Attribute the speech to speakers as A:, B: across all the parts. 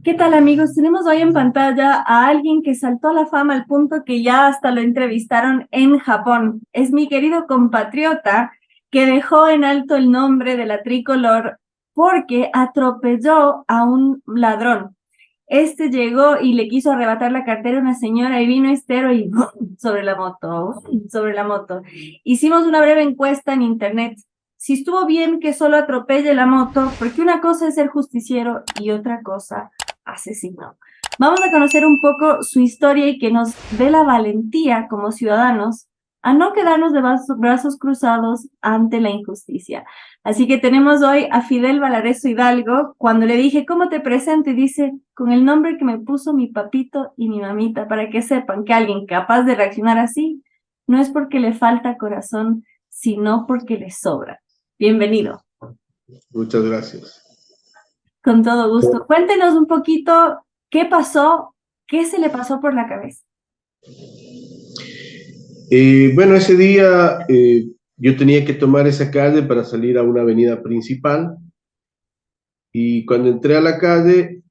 A: ¿Qué tal, amigos? Tenemos hoy en pantalla a alguien que saltó a la fama al punto que ya hasta lo entrevistaron en Japón. Es mi querido compatriota que dejó en alto el nombre de la tricolor porque atropelló a un ladrón. Este llegó y le quiso arrebatar la cartera a una señora y vino Estero y ¡bum! Sobre la moto, ¡bum! Sobre la moto. Hicimos una breve encuesta en internet. Si estuvo bien que solo atropelle la moto, porque una cosa es ser justiciero y otra cosa asesino. Vamos a conocer un poco su historia y que nos dé la valentía como ciudadanos a no quedarnos de brazos cruzados ante la injusticia. Así que tenemos hoy a Fidel Valareso Hidalgo. Cuando le dije, ¿cómo te presento? Y dice, con el nombre que me puso mi papito y mi mamita, para que sepan que alguien capaz de reaccionar así no es porque le falta corazón, sino porque le sobra. Bienvenido.
B: Muchas gracias.
A: Con todo gusto. Cuéntenos un poquito qué pasó, qué se le pasó por la cabeza.
B: Bueno, ese día yo tenía que tomar esa calle para salir a una avenida principal y cuando entré a la calle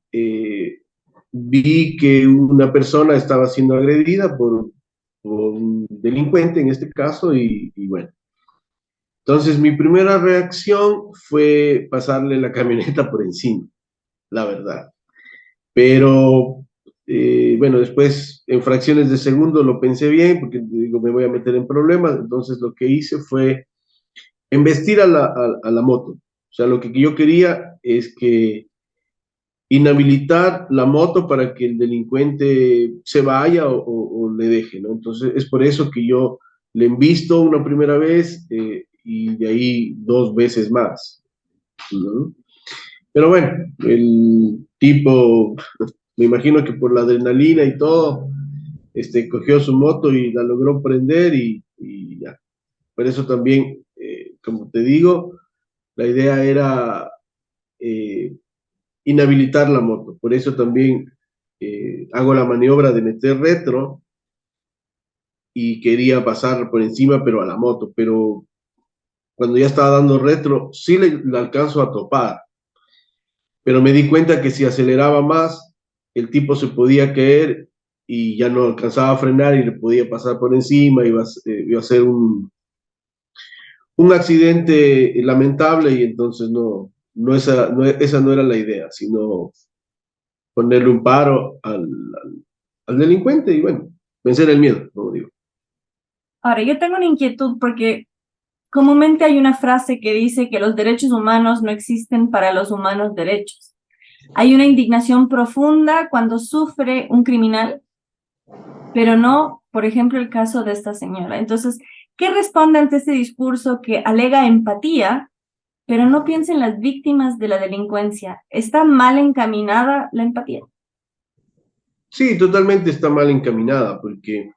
B: vi que una persona estaba siendo agredida por un delincuente en este caso y bueno, entonces mi primera reacción fue pasarle la camioneta por encima, la verdad. Pero bueno, después en fracciones de segundo lo pensé bien porque digo, me voy a meter en problemas. Entonces lo que hice fue embestir a la moto. O sea, lo que yo quería es que inhabilitar la moto para que el delincuente se vaya o le deje, ¿no? Entonces es por eso que yo le embisto una primera vez y de ahí dos veces más, ¿no? Pero bueno, el tipo, me imagino que por la adrenalina y todo, cogió su moto y la logró prender y ya. Por eso también, como te digo, la idea era eh, inhabilitar la moto. Por eso también hago la maniobra de meter retro y quería pasar por encima, pero a la moto. Pero cuando ya estaba dando retro, sí le alcanzo a topar. Pero me di cuenta que si aceleraba más, el tipo se podía caer y ya no alcanzaba a frenar y le podía pasar por encima, iba a ser un accidente lamentable y entonces esa no era la idea, sino ponerle un paro al delincuente y bueno, vencer el miedo, como digo.
A: Ahora, yo tengo una inquietud porque comúnmente hay una frase que dice que los derechos humanos no existen para los humanos derechos. Hay una indignación profunda cuando sufre un criminal, pero no, por ejemplo, el caso de esta señora. Entonces, ¿qué responde ante este discurso que alega empatía, pero no piensa en las víctimas de la delincuencia? ¿Está mal encaminada la empatía?
B: Sí, totalmente está mal encaminada porque,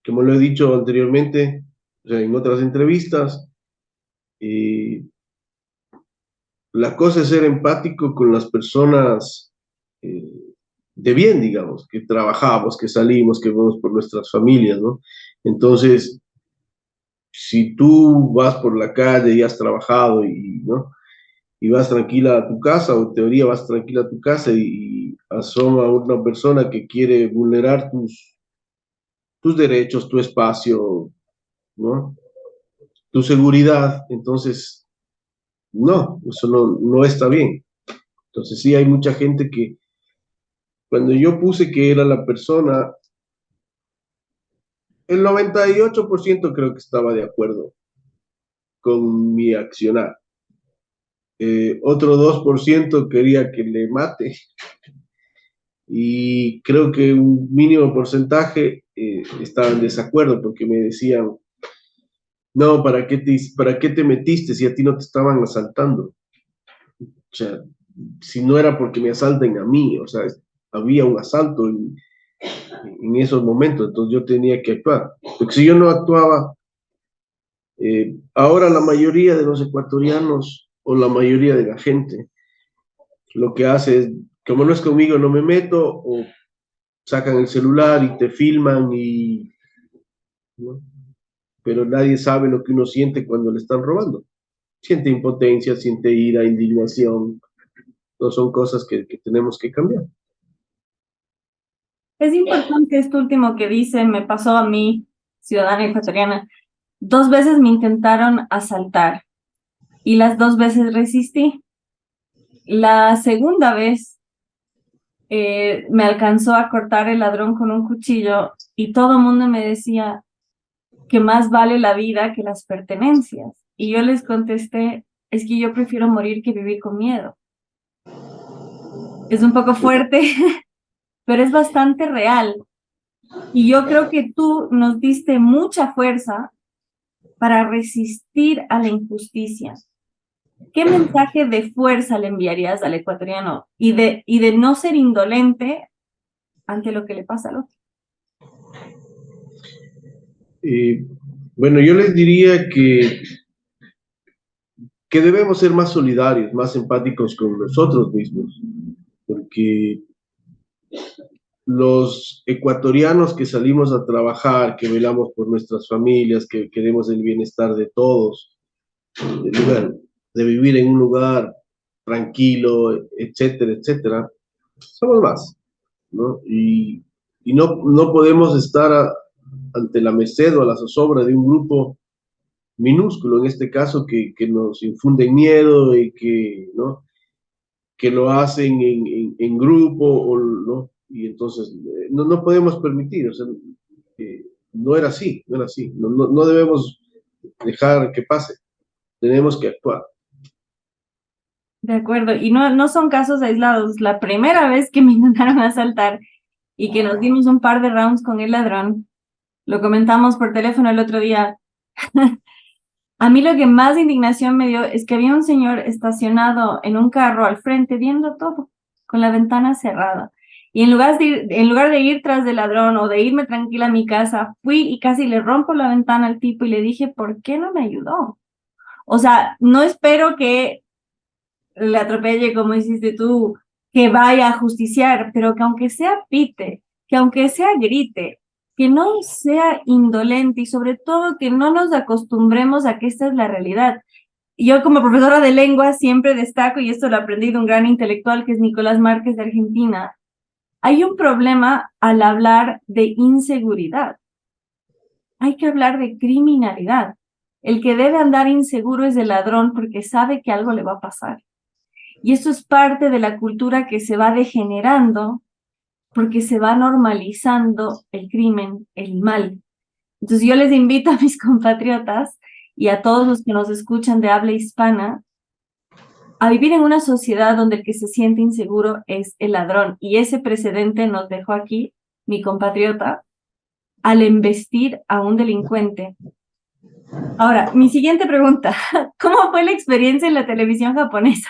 B: como lo he dicho anteriormente, o sea, en otras entrevistas, eh, la cosa es ser empático con las personas eh, de bien, digamos, que trabajamos, que salimos, que vamos por nuestras familias, ¿no? Entonces, si tú vas por la calle y has trabajado ¿no? Y vas tranquila a tu casa, o en teoría vas tranquila a tu casa y asoma una persona que quiere vulnerar tus derechos, tu espacio, ¿no? Tu seguridad, entonces, no, eso no está bien. Entonces sí hay mucha gente que cuando yo puse que era la persona, el 98% creo que estaba de acuerdo con mi accionar. Otro 2% quería que le mate y creo que un mínimo porcentaje estaba en desacuerdo porque me decían, no, ¿para qué te metiste si a ti no te estaban asaltando? O sea, si no era porque me asalten a mí, o sea, había un asalto en esos momentos, entonces yo tenía que actuar. Porque si yo no actuaba, ahora la mayoría de los ecuatorianos o la mayoría de la gente lo que hace es, como no es conmigo, no me meto, o sacan el celular y te filman ¿no? Pero nadie sabe lo que uno siente cuando le están robando. Siente impotencia, siente ira, indignación, No son cosas que tenemos que cambiar.
A: Es importante esto último que dice, me pasó a mí, ciudadana ecuatoriana. 2 veces me intentaron asaltar y las 2 veces resistí. La segunda vez me alcanzó a cortar el ladrón con un cuchillo y todo el mundo me decía que más vale la vida que las pertenencias. Y yo les contesté, es que yo prefiero morir que vivir con miedo. Es un poco fuerte, pero es bastante real. Y yo creo que tú nos diste mucha fuerza para resistir a la injusticia. ¿Qué mensaje de fuerza le enviarías al ecuatoriano y de no ser indolente ante lo que le pasa al otro?
B: Bueno, yo les diría que debemos ser más solidarios, más empáticos con nosotros mismos, porque los ecuatorianos que salimos a trabajar, que velamos por nuestras familias, que queremos el bienestar de todos, de vivir en un lugar tranquilo, etcétera, etcétera, somos más, ¿no? Y no podemos estar ante la merced o a la zozobra de un grupo minúsculo, en este caso, que nos infunde miedo y que, ¿no? Que lo hacen en grupo, o, ¿no? Y entonces no podemos permitir, o sea, no era así, no era así, no debemos dejar que pase, tenemos que actuar.
A: De acuerdo, y no son casos aislados. La primera vez que me intentaron asaltar y que nos dimos un par de rounds con el ladrón, lo comentamos por teléfono el otro día. A mí lo que más indignación me dio es que había un señor estacionado en un carro al frente viendo todo, con la ventana cerrada. Y en lugar de ir tras del ladrón o de irme tranquila a mi casa, fui y casi le rompo la ventana al tipo y le dije, ¿por qué no me ayudó? O sea, no espero que le atropelle como hiciste tú, que vaya a justiciar, pero que aunque sea pite, que aunque sea grite, que no sea indolente y sobre todo que no nos acostumbremos a que esta es la realidad. Yo como profesora de lengua siempre destaco, y esto lo aprendí de un gran intelectual que es Nicolás Márquez de Argentina, hay un problema al hablar de inseguridad. Hay que hablar de criminalidad. El que debe andar inseguro es el ladrón porque sabe que algo le va a pasar. Y esto es parte de la cultura que se va degenerando porque se va normalizando el crimen, el mal. Entonces yo les invito a mis compatriotas y a todos los que nos escuchan de habla hispana a vivir en una sociedad donde el que se siente inseguro es el ladrón. Y ese precedente nos dejó aquí mi compatriota al embestir a un delincuente. Ahora, mi siguiente pregunta, ¿cómo fue la experiencia en la televisión japonesa?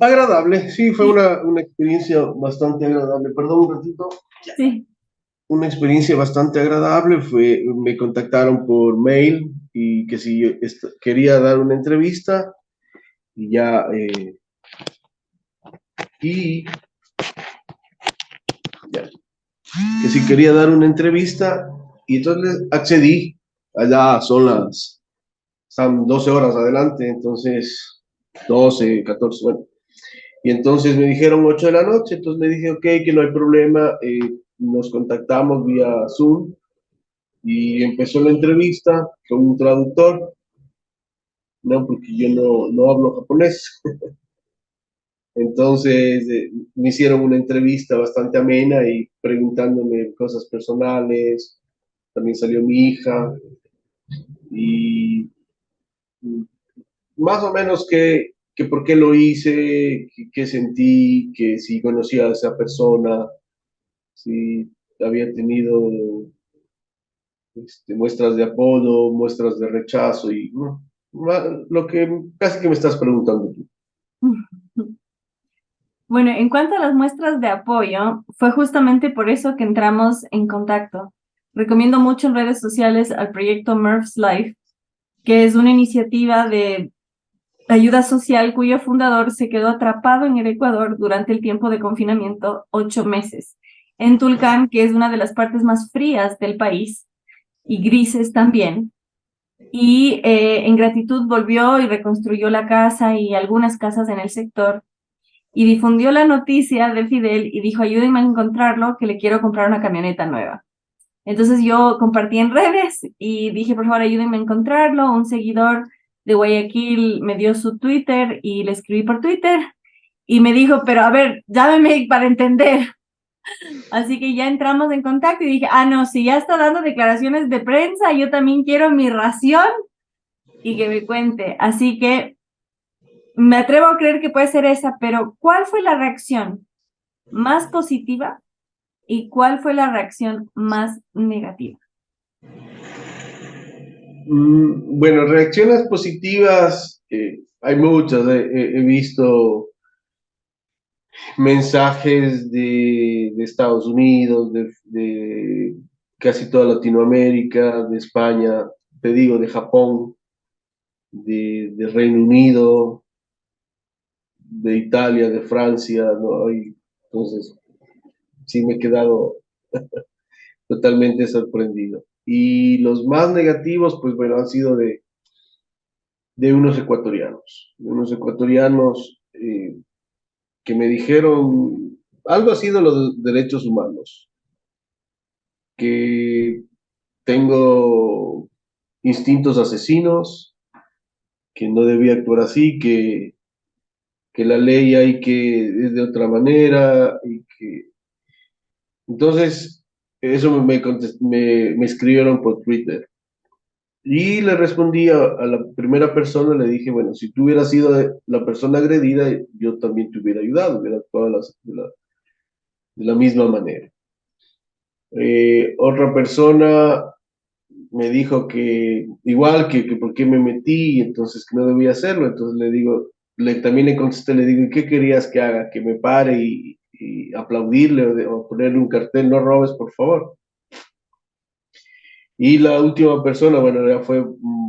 B: Agradable, sí, fue una experiencia bastante agradable. Perdón un ratito.
A: Sí.
B: Una experiencia bastante agradable. Me contactaron por mail y que si yo quería dar una entrevista y ya, y ya, que si quería dar una entrevista y entonces accedí. Allá están 12 horas adelante, entonces 12, 14, bueno. Y entonces me dijeron 8 de la noche, entonces le dije, ok, que no hay problema, nos contactamos vía Zoom y empezó la entrevista con un traductor, ¿no? Porque yo no hablo japonés. Entonces me hicieron una entrevista bastante amena y preguntándome cosas personales, también salió mi hija y más o menos que por qué lo hice, qué sentí, que si conocía a esa persona, si había tenido muestras de apodo, muestras de rechazo y ¿no? Lo que casi que me estás preguntando tú.
A: Bueno, en cuanto a las muestras de apoyo, fue justamente por eso que entramos en contacto. Recomiendo mucho en redes sociales al proyecto Murph's Life, que es una iniciativa de ayuda social cuyo fundador se quedó atrapado en el Ecuador durante el tiempo de confinamiento, 8 meses, en Tulcán, que es una de las partes más frías del país, y grises también. y en gratitud volvió y reconstruyó la casa y algunas casas en el sector y difundió la noticia de Fidel y dijo, ayúdenme a encontrarlo, que le quiero comprar una camioneta nueva. Entonces yo compartí en redes y dije, por favor, ayúdenme a encontrarlo. Un seguidor de Guayaquil me dio su Twitter y le escribí por Twitter y me dijo, pero a ver, llámeme para entender. Así que ya entramos en contacto y dije, ah, no, si ya está dando declaraciones de prensa, yo también quiero mi ración y que me cuente. Así que me atrevo a creer que puede ser esa, pero ¿cuál fue la reacción más positiva y cuál fue la reacción más negativa?
B: Bueno, reacciones positivas, hay muchas. He visto mensajes de Estados Unidos, de casi toda Latinoamérica, de España, te digo, de Japón, de Reino Unido, de Italia, de Francia, ¿no? Entonces, sí me he quedado totalmente sorprendido. Y los más negativos, pues bueno, han sido de unos ecuatorianos que me dijeron algo así de los derechos humanos, que tengo instintos asesinos, que no debía actuar así, que la ley hay que es de otra manera y que entonces eso me escribieron por Twitter. Y le respondí a la primera persona, le dije, bueno, si tú hubieras sido la persona agredida, yo también te hubiera ayudado, hubiera actuado de la misma manera. Otra persona me dijo que igual que por qué me metí, entonces que no debía hacerlo, entonces le digo, también le contesté, le digo, ¿y qué querías que haga? Que me pare y aplaudirle o ponerle un cartel, no robes, por favor. Y la última persona, bueno, ya fue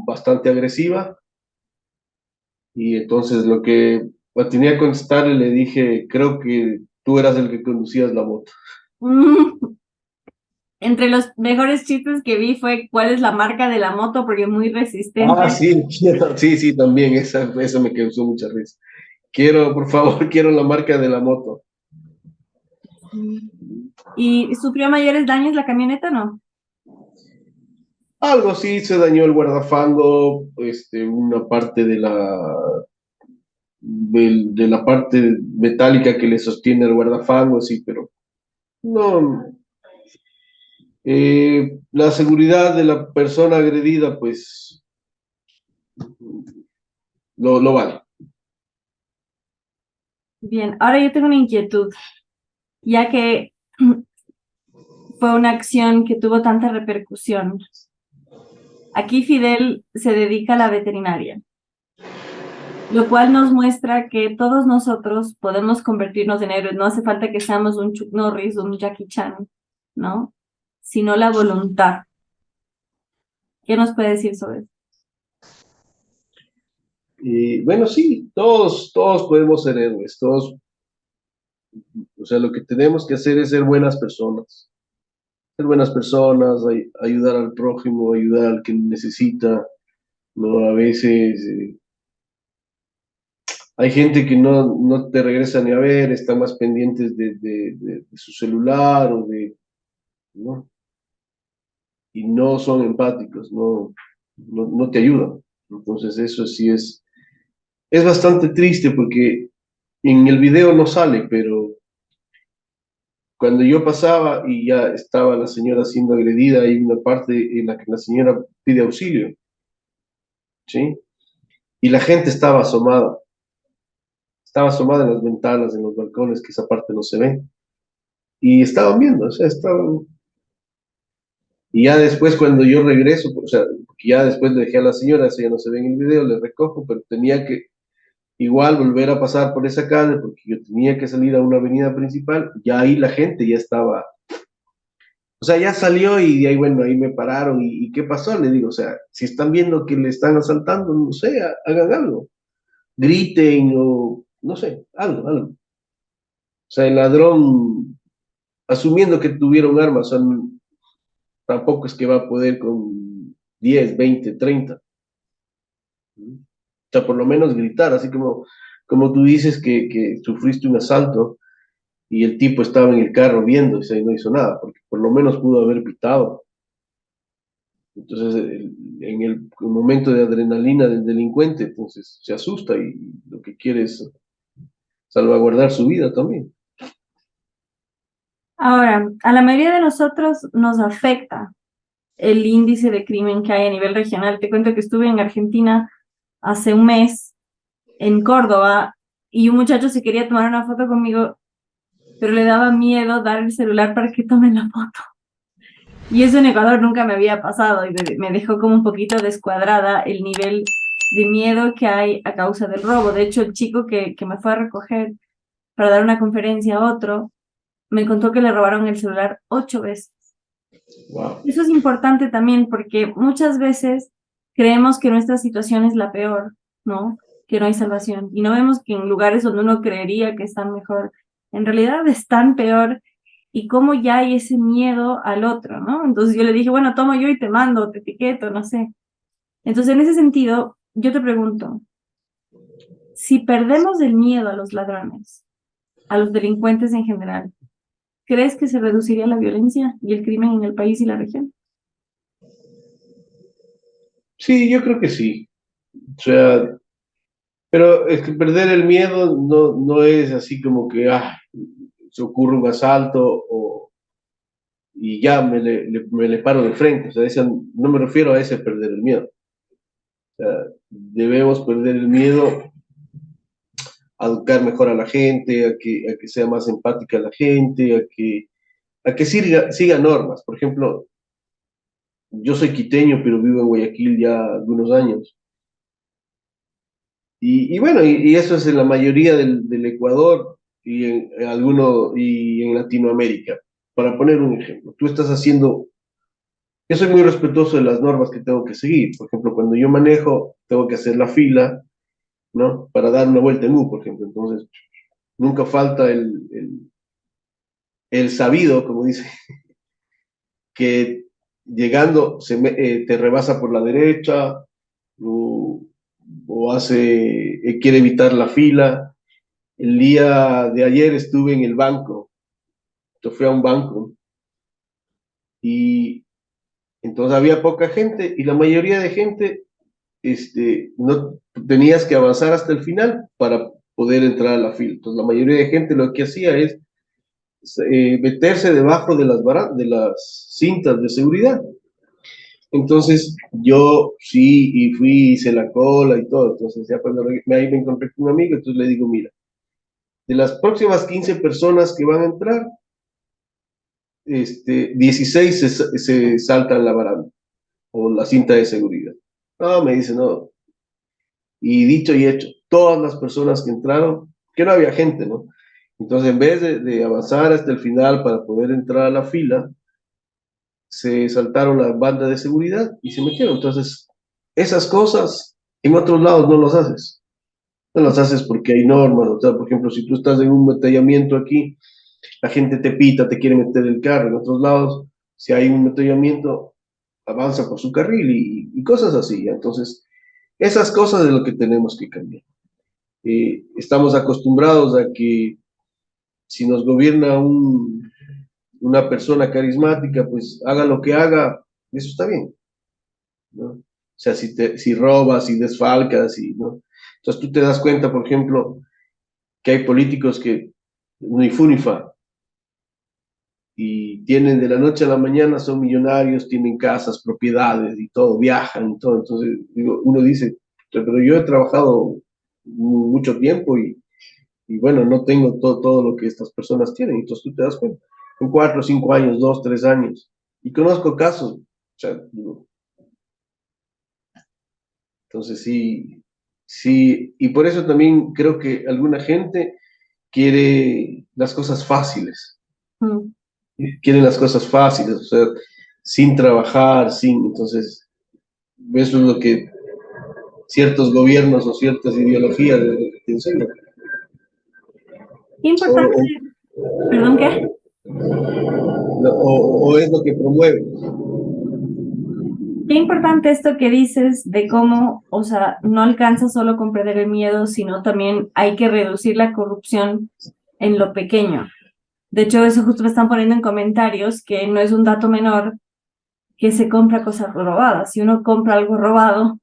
B: bastante agresiva y entonces lo que tenía que contestarle le dije, creo que tú eras el que conducías la moto.
A: Entre los mejores chistes que vi fue cuál es la marca de la moto, porque es muy
B: Ah,
A: resistente.
B: sí, sí, sí, también, eso me causó mucha risa. Quiero, por favor, quiero la marca de la moto.
A: ¿Y sufrió mayores daños la camioneta? No.
B: Algo sí, se dañó el guardafango, una parte de la parte metálica que le sostiene el guardafango, sí, pero no. La seguridad de la persona agredida, pues, lo vale.
A: Bien, ahora yo tengo una inquietud, ya que fue una acción que tuvo tanta repercusión. Aquí Fidel se dedica a la veterinaria, lo cual nos muestra que todos nosotros podemos convertirnos en héroes. No hace falta que seamos un Chuck Norris o un Jackie Chan, ¿no? Sino la voluntad. ¿Qué nos puede decir sobre eso?
B: Y bueno, sí, todos podemos ser héroes, todos, o sea, lo que tenemos que hacer es ser buenas personas, ayudar al prójimo, ayudar al que necesita, ¿no? A veces hay gente que no te regresa ni a ver, están más pendientes de su celular ¿no? Y no son empáticos, no te ayudan. Entonces eso sí es bastante triste porque en el video no sale, pero cuando yo pasaba y ya estaba la señora siendo agredida, hay una parte en la que la señora pide auxilio, ¿sí? Y la gente estaba asomada en las ventanas, en los balcones, que esa parte no se ve, y estaban viendo, o sea, estaban. Y ya después cuando yo regreso, o sea, porque ya después le dejé a la señora, eso ya no se ve en el video, le recojo, pero tenía que igual volver a pasar por esa calle porque yo tenía que salir a una avenida principal, ya ahí la gente ya estaba, o sea, ya salió y de ahí, bueno, ahí me pararon y ¿qué pasó? Le digo, o sea, si están viendo que le están asaltando, no sé, hagan algo, griten o no sé, algo. O sea, el ladrón, asumiendo que tuviera un arma, o sea, tampoco es que va a poder con 10, 20, 30. O sea, por lo menos gritar, así como tú dices que sufriste un asalto y el tipo estaba en el carro viendo y no hizo nada, porque por lo menos pudo haber pitado. Entonces, en el momento de adrenalina del delincuente, entonces se asusta y lo que quiere es salvaguardar su vida también.
A: Ahora, a la mayoría de nosotros nos afecta el índice de crimen que hay a nivel regional. Te cuento que estuve en Argentina hace un mes, en Córdoba, y un muchacho se quería tomar una foto conmigo, pero le daba miedo dar el celular para que tome la foto. Y eso en Ecuador nunca me había pasado y me dejó como un poquito descuadrada el nivel de miedo que hay a causa del robo. De hecho, el chico que me fue a recoger para dar una conferencia a otro, me contó que le robaron el celular 8 veces.
B: Wow.
A: Eso es importante también porque muchas veces creemos que nuestra situación es la peor, ¿no? Que no hay salvación. Y no vemos que en lugares donde uno creería que están mejor, en realidad están peor y cómo ya hay ese miedo al otro, ¿no? Entonces yo le dije, bueno, tomo yo y te mando, te etiqueto, no sé. Entonces en ese sentido, yo te pregunto, si perdemos el miedo a los ladrones, a los delincuentes en general, ¿crees que se reduciría la violencia y el crimen en el país y la región?
B: Sí, yo creo que sí. O sea, pero es que perder el miedo no es así como que se ocurre un asalto y ya me le paro de frente. O sea, no me refiero a ese perder el miedo. O sea, debemos perder el miedo a educar mejor a la gente, a que sea más empática la gente, a que siga normas. Por ejemplo, yo soy quiteño, pero vivo en Guayaquil ya algunos años. Y bueno, y eso es en la mayoría del Ecuador y en Latinoamérica. Para poner un ejemplo, tú estás haciendo, yo soy muy respetuoso de las normas que tengo que seguir. Por ejemplo, cuando yo manejo, tengo que hacer la fila, ¿no? Para dar una vuelta en U, por ejemplo. Entonces, nunca falta el sabido, como dice, que llegando te rebasa por la derecha o, quiere evitar la fila. El día de ayer estuve en el banco, yo fui a un banco y entonces había poca gente y la mayoría de gente, no tenías que avanzar hasta el final para poder entrar a la fila. Entonces la mayoría de gente lo que hacía es meterse debajo de las cintas de seguridad. Entonces yo sí, y fui, hice la cola y todo. Entonces ya cuando ahí me encontré con un amigo, entonces le digo, mira, de las próximas 15 personas que van a entrar, 16 se saltan la baranda o la cinta de seguridad. No, me dice, no. Y dicho y hecho, todas las personas que entraron, que no había gente, ¿no? Entonces, en vez de avanzar hasta el final para poder entrar a la fila, se saltaron la banda de seguridad y se metieron. Entonces, esas cosas en otros lados no las haces. No las haces porque hay normas. O sea, por ejemplo, si tú estás en un metallamiento aquí, la gente te pita, te quiere meter el carro. En otros lados, si hay un metallamiento, avanza por su carril y cosas así. ¿Ya? Entonces, esas cosas es lo que tenemos que cambiar. Estamos acostumbrados a que si nos gobierna una persona carismática, pues haga lo que haga, eso está bien, ¿no? O sea, si robas, si desfalcas, ¿no? Entonces tú te das cuenta, por ejemplo, que hay políticos que ni fu ni fa, y tienen de la noche a la mañana, son millonarios, tienen casas, propiedades y todo, viajan y todo. Entonces uno dice, pero yo he trabajado mucho tiempo y bueno, no tengo todo lo que estas personas tienen. Entonces tú te das cuenta, en 4, 5 años, 2, 3 años. Y conozco casos, o sea, entonces sí, sí, y por eso también creo que alguna gente quiere las cosas fáciles,
A: Mm.
B: quieren las cosas fáciles, o sea, sin trabajar, entonces, eso es lo que ciertos gobiernos o ciertas ideologías te enseñan.
A: Qué
B: O,
A: importante,
B: o,
A: perdón, ¿qué?
B: o es lo que promueven.
A: Qué importante esto que dices de cómo, o sea, no alcanza solo con perder el miedo, sino también hay que reducir la corrupción en lo pequeño. De hecho, eso justo me están poniendo en comentarios, que no es un dato menor que se compra cosas robadas. Si uno compra algo robado,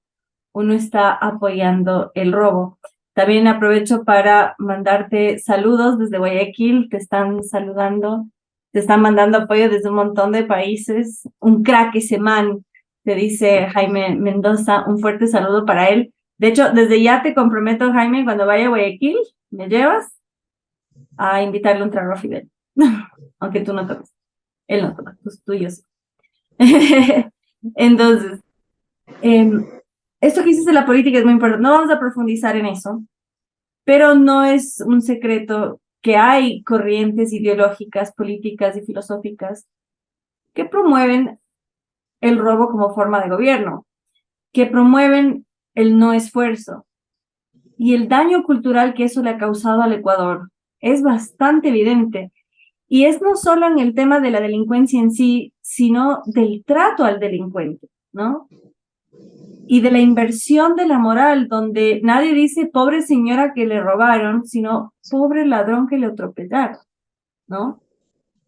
A: uno está apoyando el robo. También aprovecho para mandarte saludos desde Guayaquil, te están saludando, te están mandando apoyo desde un montón de países. Un crack ese man, te dice Jaime Mendoza, un fuerte saludo para él. De hecho, desde ya te comprometo, Jaime, cuando vaya a Guayaquil, me llevas a invitarle un trago a Fidel. Aunque tú no tomes. Él no toma, tú y yo sí. Entonces, esto que dices de la política es muy importante. No vamos a profundizar en eso, pero no es un secreto que hay corrientes ideológicas, políticas y filosóficas que promueven el robo como forma de gobierno, que promueven el no esfuerzo. Y el daño cultural que eso le ha causado al Ecuador es bastante evidente. Y es no solo en el tema de la delincuencia en sí, sino del trato al delincuente, ¿no? Y de la inversión de la moral, donde nadie dice pobre señora que le robaron, sino pobre ladrón que le atropellaron, ¿no?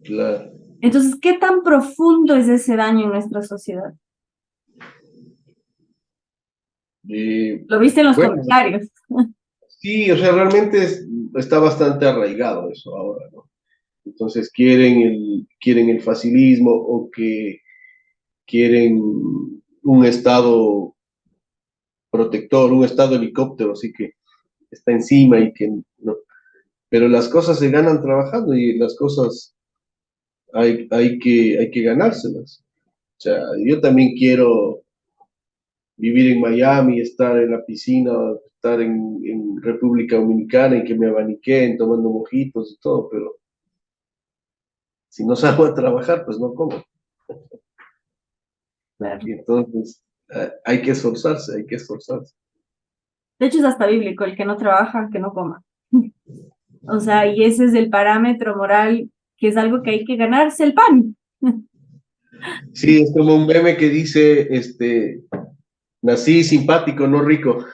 B: Claro.
A: Entonces, ¿qué tan profundo es ese daño en nuestra sociedad? Lo viste en los
B: Bueno,
A: comentarios.
B: sí, o sea, realmente está bastante arraigado eso ahora, ¿no? Entonces quieren el facilismo o que quieren un estado protector, un estado helicóptero, así que está encima y que no. Pero las cosas se ganan trabajando y las cosas hay que ganárselas. O sea, yo también quiero vivir en Miami, estar en la piscina, estar en República Dominicana y que me abaniquen tomando mojitos y todo, pero si no salgo a trabajar, pues no como.
A: Claro.
B: Y entonces hay que esforzarse, hay que esforzarse.
A: De hecho, es hasta bíblico, el que no trabaja, que no coma. O sea, y ese es el parámetro moral, que es algo que hay que ganarse el pan.
B: Sí, es como un meme que dice, nací simpático, no rico.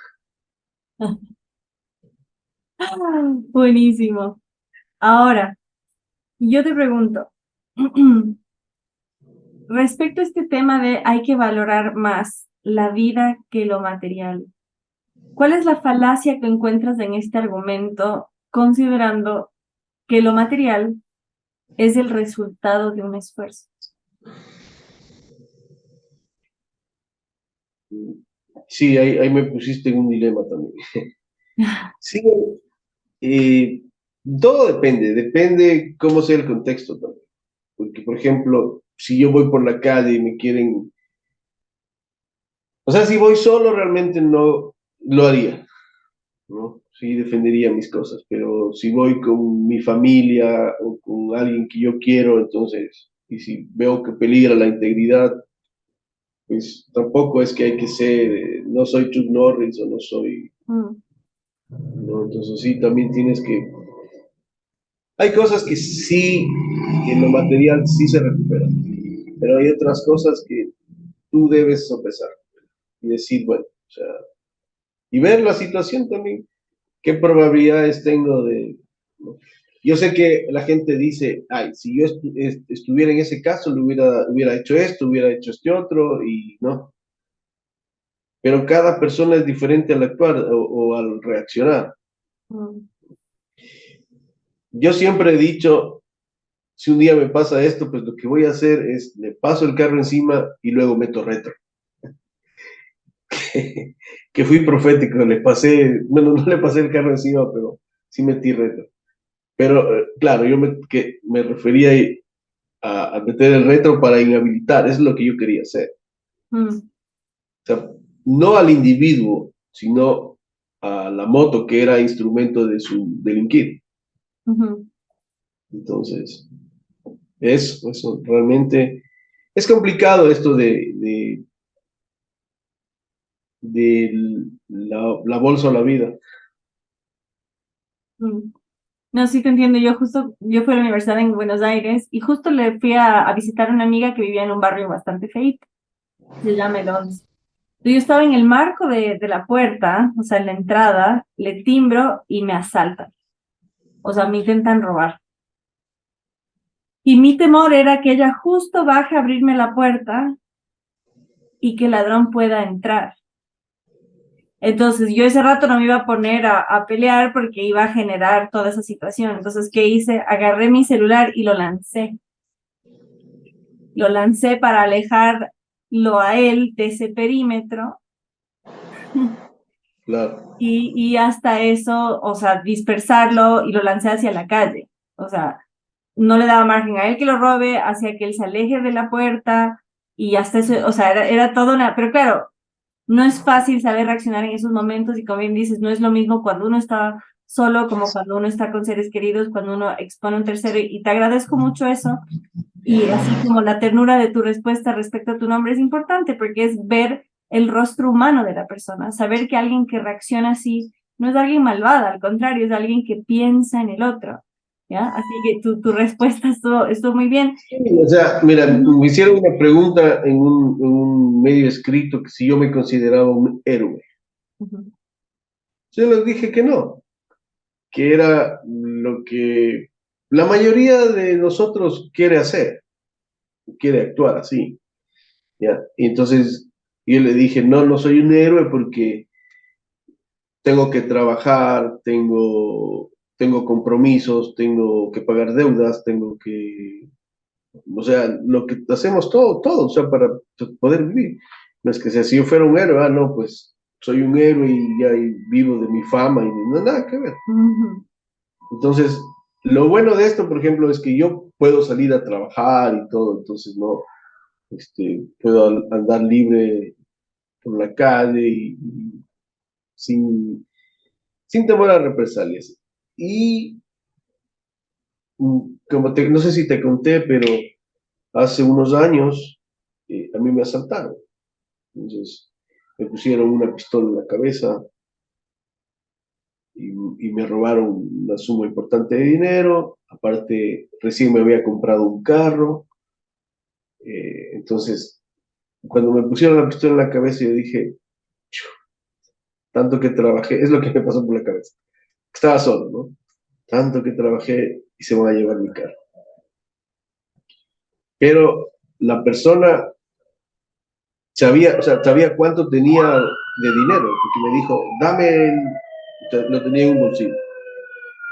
A: Buenísimo. Ahora, yo te pregunto, respecto a este tema de hay que valorar más la vida que lo material, ¿cuál es la falacia que encuentras en este argumento, considerando que lo material es el resultado de un esfuerzo?
B: Sí, ahí me pusiste en un dilema también. Sí, eh, todo depende cómo sea el contexto también. Porque, por ejemplo, si yo voy por la calle y me quieren, o sea, si voy solo realmente no lo haría, ¿no? Sí, defendería mis cosas, pero si voy con mi familia o con alguien que yo quiero, entonces, y si veo que peligra la integridad, pues tampoco es que hay que ser, no soy Chuck Norris o no soy,
A: Mm,
B: ¿no? Entonces sí, también tienes que, hay cosas que sí, en lo material sí se recuperan, pero hay otras cosas que tú debes sopesar y decir, bueno, o sea, y ver la situación también, qué probabilidades tengo de, ¿no? Yo sé que la gente dice, ay, si yo estuviera en ese caso, hubiera hecho esto, hubiera hecho este otro, y no. Pero cada persona es diferente al actuar o al reaccionar.
A: mm.
B: Yo siempre he dicho, si un día me pasa esto, pues lo que voy a hacer es, le paso el carro encima y luego meto retro. Que fui profético, le pasé, bueno, no le pasé el carro encima, pero sí metí retro. Pero claro, que me refería a meter el retro para inhabilitar, eso es lo que yo quería hacer.
A: Mm,
B: O sea, no al individuo, sino a la moto que era instrumento de su delinquir.
A: ujú.
B: Entonces, eso realmente es complicado esto de la bolsa o la vida.
A: Mm. No, sí te entiendo. Yo fui a la universidad en Buenos Aires y justo le fui a visitar a una amiga que vivía en un barrio bastante feito. se llama el 11. Yo estaba en el marco de la puerta, o sea, en la entrada, le timbro y me asaltan. O sea, me intentan robar. Y mi temor era que ella justo baje a abrirme la puerta y que el ladrón pueda entrar. Entonces, yo ese rato no me iba a poner a pelear porque iba a generar toda esa situación. Entonces, ¿qué hice? Agarré mi celular y lo lancé. Lo lancé para alejarlo a él de ese perímetro.
B: Claro.
A: Y hasta eso, o sea, dispersarlo y lo lancé hacia la calle. O sea, no le daba margen a él que lo robe, hacia que él se aleje de la puerta y hasta eso, o sea, era todo una... Pero claro, no es fácil saber reaccionar en esos momentos y como bien dices, no es lo mismo cuando uno está solo como cuando uno está con seres queridos, cuando uno expone a un tercero y te agradezco mucho eso. Y así como la ternura de tu respuesta respecto a tu nombre es importante porque es ver el rostro humano de la persona, saber que alguien que reacciona así no es alguien malvada, al contrario, es alguien que piensa en el otro, ¿ya? Así que tu respuesta estuvo muy bien.
B: Sí, o sea, mira,
A: Ujú,
B: me hicieron una pregunta en un medio escrito que si yo me consideraba un héroe.
A: ujú,
B: Yo les dije que era lo que la mayoría de nosotros quiere hacer, quiere actuar así, ¿ya? Y entonces yo le dije, no, no soy un héroe porque tengo que trabajar, tengo compromisos, tengo que pagar deudas, o sea, lo que hacemos todo, o sea, para poder vivir. No es que sea, si yo fuera un héroe, no, pues soy un héroe y ya y vivo de mi fama y no, nada que ver.
A: ujú,
B: Entonces, lo bueno de esto, por ejemplo, es que yo puedo salir a trabajar y todo, entonces no, puedo andar libre por la calle y sin, sin temor a represalias. Y no sé si te conté, pero hace unos años a mí me asaltaron. Entonces me pusieron una pistola en la cabeza y me robaron una suma importante de dinero. Aparte, recién me había comprado un carro. Entonces, cuando me pusieron la pistola en la cabeza, yo dije, "Chu, tanto que trabajé, es lo que me pasó por la cabeza. Estaba solo, ¿no? Tanto que trabajé y se van a llevar mi carro. Pero la persona sabía, o sea, sabía cuánto tenía de dinero, porque me dijo, lo tenía en un bolsillo.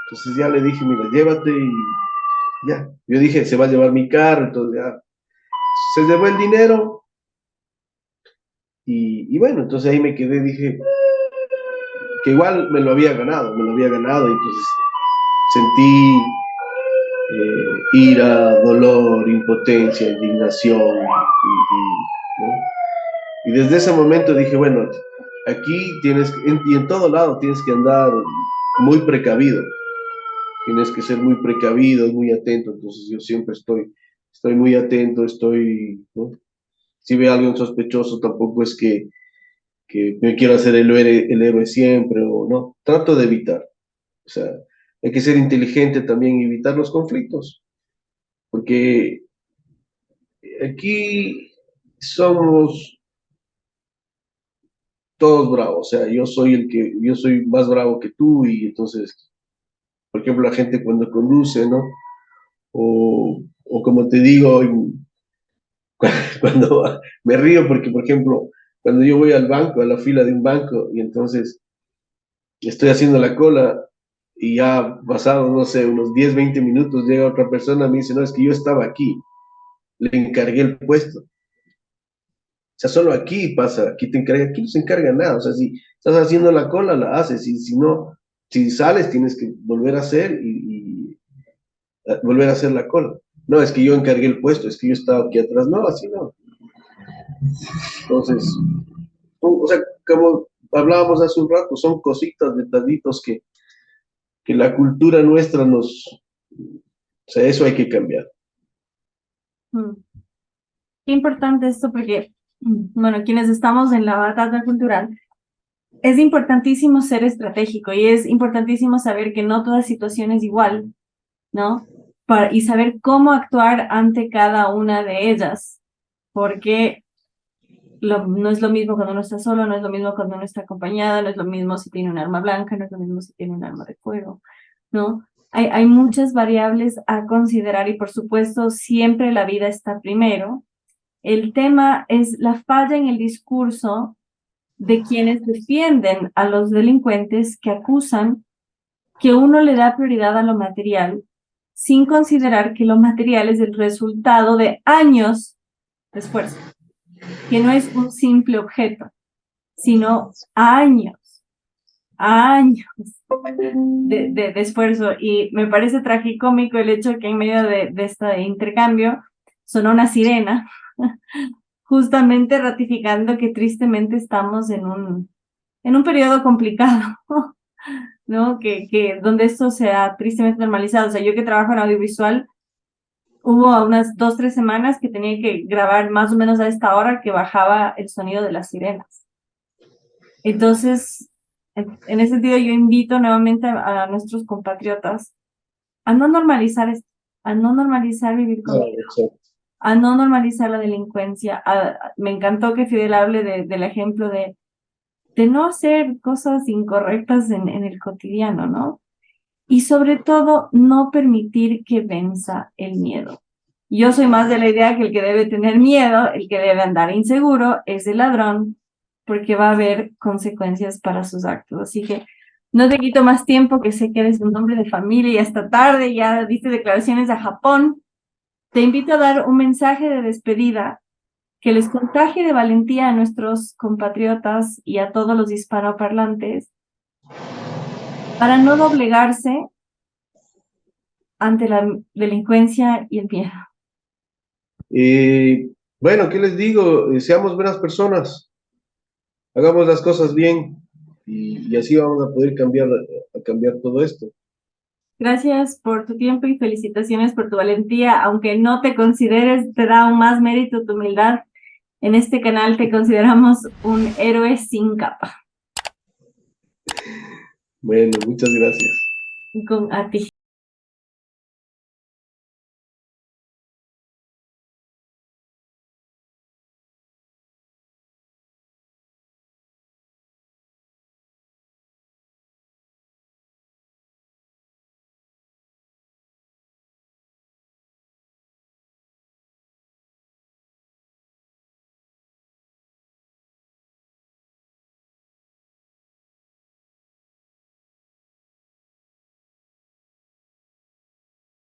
B: Entonces ya le dije, mira, llévate y ya. Yo dije, se va a llevar mi carro, entonces ya. Se llevó el dinero y bueno, entonces ahí me quedé, dije, que igual me lo había ganado, y entonces sentí ira, dolor, impotencia, indignación, ¿no? Y desde ese momento dije, bueno, aquí y en todo lado tienes que andar muy precavido, tienes que ser muy precavido, muy atento, entonces yo siempre estoy muy atento, ¿no? Si ve a alguien sospechoso, tampoco es que me quiero hacer el héroe siempre, o no, trato de evitar, o sea, hay que ser inteligente también y evitar los conflictos, porque aquí somos todos bravos, o sea, yo soy más bravo que tú y entonces, por ejemplo, la gente cuando conduce, ¿no? O como te digo, cuando me río porque, por ejemplo, cuando yo voy al banco, a la fila de un banco, y entonces estoy haciendo la cola y ya pasado, no sé, unos 10 20 minutos, llega otra persona, me dice, no, es que yo estaba aquí, le encargué el puesto. O sea, solo aquí pasa, aquí no se encarga nada. O sea, si estás haciendo la cola, la haces. Y si no, si sales, tienes que volver a hacer y volver a hacer la cola. No, es que yo encargué el puesto, es que yo estaba aquí atrás. No, así no. Entonces, o sea, como hablábamos hace un rato, son cositas, detallitos que la cultura nuestra o sea, eso hay que cambiar.
A: mm. Qué importante esto porque, bueno, quienes estamos en la batalla cultural, es importantísimo ser estratégico y es importantísimo saber que no toda situación es igual, ¿no? Y saber cómo actuar ante cada una de ellas, porque no es lo mismo cuando uno está solo, no es lo mismo cuando uno está acompañada, no es lo mismo si tiene un arma blanca, no es lo mismo si tiene un arma de fuego, ¿no? Hay muchas variables a considerar y por supuesto siempre la vida está primero. El tema es la falla en el discurso de quienes defienden a los delincuentes que acusan que uno le da prioridad a lo material sin considerar que lo material es el resultado de años de esfuerzo, que no es un simple objeto, sino años de esfuerzo. Y me parece tragicómico el hecho que en medio de este intercambio sonó una sirena, justamente ratificando que tristemente estamos en un periodo complicado, ¿no? Donde esto se ha tristemente normalizado. O sea, yo que trabajo en audiovisual, hubo unas 2, 3 semanas que tenía que grabar más o menos a esta hora que bajaba el sonido de las sirenas. Entonces, en ese sentido, yo invito nuevamente a nuestros compatriotas a no normalizar esto, a no normalizar vivir con miedo, a no normalizar la delincuencia. Me encantó que Fidel hable del ejemplo de no hacer cosas incorrectas en el cotidiano, ¿no? Y sobre todo, no permitir que venza el miedo. Yo soy más de la idea que el que debe tener miedo, el que debe andar inseguro, es el ladrón, porque va a haber consecuencias para sus actos. Así que no te quito más tiempo, que sé que eres un hombre de familia y hasta tarde ya diste declaraciones a Japón. Te invito a dar un mensaje de despedida que les contagie de valentía a nuestros compatriotas y a todos los hispanoparlantes para no doblegarse ante la delincuencia y el miedo.
B: Bueno, ¿qué les digo? Seamos buenas personas, hagamos las cosas bien y así vamos a poder cambiar todo esto.
A: Gracias por tu tiempo y felicitaciones por tu valentía. Aunque no te consideres, te da aún más mérito tu humildad. En este canal te consideramos un héroe sin capa.
B: Bueno, muchas gracias.
A: A ti.